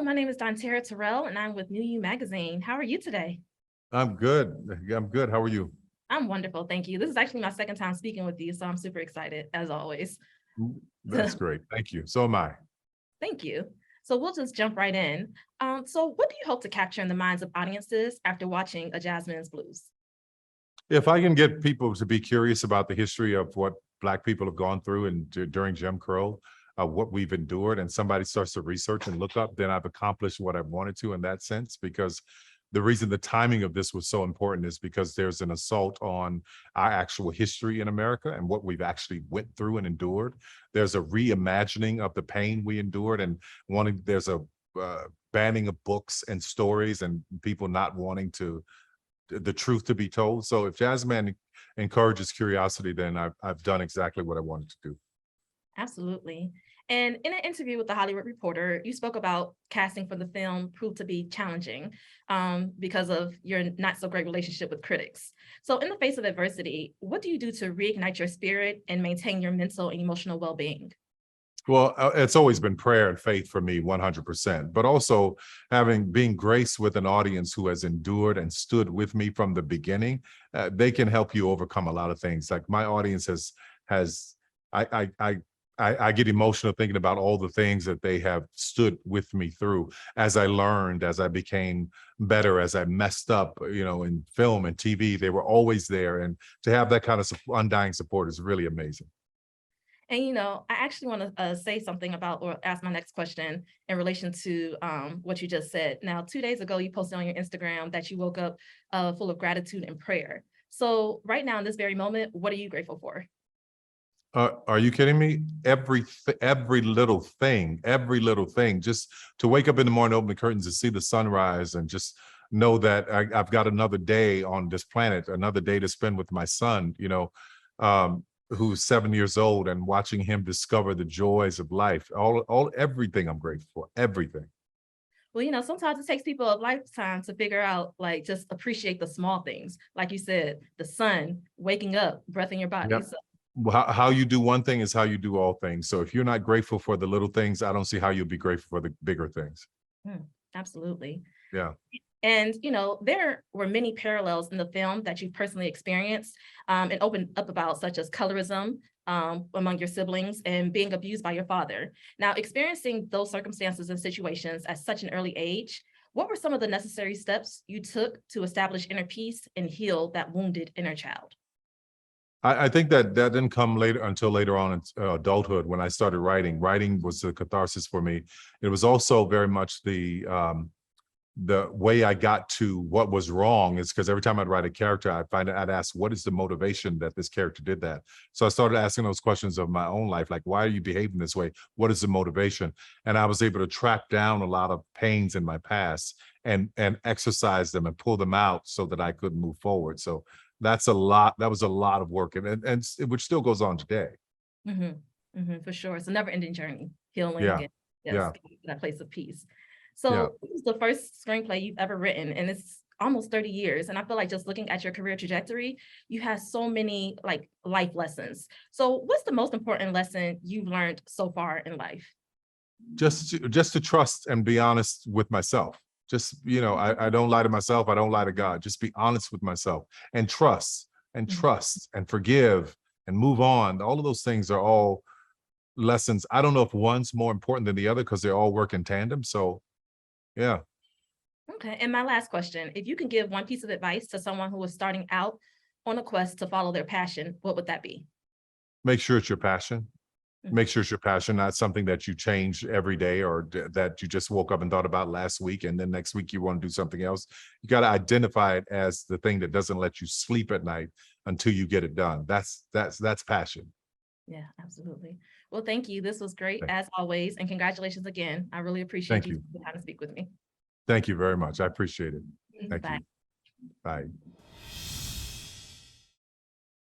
my name is Dontera Terrell, and I'm with New You Magazine. How are you today? I'm good. I'm good. How are you? I'm wonderful, thank you. This is actually my second time speaking with you, so I'm super excited, as always. That's great. Thank you. So am I. Thank you. So we'll just jump right in. So what do you hope to capture in the minds of audiences after watching A Jazzman's Blues? If I can get people to be curious about the history of what Black people have gone through and during Jim Crow, what we've endured, and somebody starts to research and look up, then I've accomplished what I wanted to in that sense. Because the reason the timing of this was so important is because there's an assault on our actual history in America and what we've actually went through and endured. There's a reimagining of the pain we endured, and there's a banning of books and stories and people not wanting the truth to be told. So if Jazzman encourages curiosity, then I've done exactly what I wanted to do. Absolutely. And in an interview with The Hollywood Reporter, you spoke about casting for the film proved to be challenging because of your not so great relationship with critics. So in the face of adversity, what do you do to reignite your spirit and maintain your mental and emotional well-being? Well, it's always been prayer and faith for me, 100%, but also being graced with an audience who has endured and stood with me from the beginning. They can help you overcome a lot of things. Like my audience has, I get emotional thinking about all the things that they have stood with me through as I learned, as I became better, as I messed up, in film and TV. They were always there. And to have that kind of undying support is really amazing. And, I actually want to say something about or ask my next question in relation to what you just said. Now, 2 days ago, you posted on your Instagram that you woke up full of gratitude and prayer. So right now, in this very moment, what are you grateful for? Are you kidding me? Every little thing, just to wake up in the morning, open the curtains and see the sunrise and just know that I've got another day on this planet, another day to spend with my son, who's 7 years old, and watching him discover the joys of life. Everything I'm grateful for, everything. Well, sometimes it takes people a lifetime to figure out, like, just appreciate the small things. Like you said, the sun, waking up, breath in your body. Yep. So, How you do one thing is how you do all things. So if you're not grateful for the little things, I don't see how you'll be grateful for the bigger things. absolutely. Yeah. And, there were many parallels in the film that you've personally experienced and opened up about, such as colorism among your siblings and being abused by your father. Now, experiencing those circumstances and situations at such an early age, what were some of the necessary steps you took to establish inner peace and heal that wounded inner child? I think that didn't come until later on in adulthood when I started writing. Writing was the catharsis for me. It was also very much the way I got to what was wrong is because every time I'd write a character, I'd ask, what is the motivation that this character did that? So I started asking those questions of my own life, like, why are you behaving this way? What is the motivation? And I was able to track down a lot of pains in my past and exercise them and pull them out so that I could move forward. So that was a lot of work, and which still goes on today. For sure. It's a never-ending journey, healing Yeah. and Yeah. getting to that place of peace. Yeah. So this is the first screenplay you've ever written, and it's almost 30 years. And I feel like just looking at your career trajectory, you have so many like life lessons. So what's the most important lesson you've learned so far in life? Just to trust and be honest with myself. Just, I don't lie to myself. I don't lie to God. Just be honest with myself and trust and forgive and move on. All of those things are all lessons. I don't know if one's more important than the other because they all work in tandem. So yeah. Okay. And my last question, if you can give one piece of advice to someone who is starting out on a quest to follow their passion, what would that be? Make sure it's your passion. Mhm. Make sure it's your passion, not something that you change every day or that you just woke up and thought about last week, and then next week you want to do something else. You got to identify it as the thing that doesn't let you sleep at night until you get it done. That's passion. Yeah, absolutely. Well, thank you. This was great as always. And congratulations again. I really appreciate Thank you you. taking the time to speak with me. Thank you very much. I appreciate it. Thank Bye. you. Bye.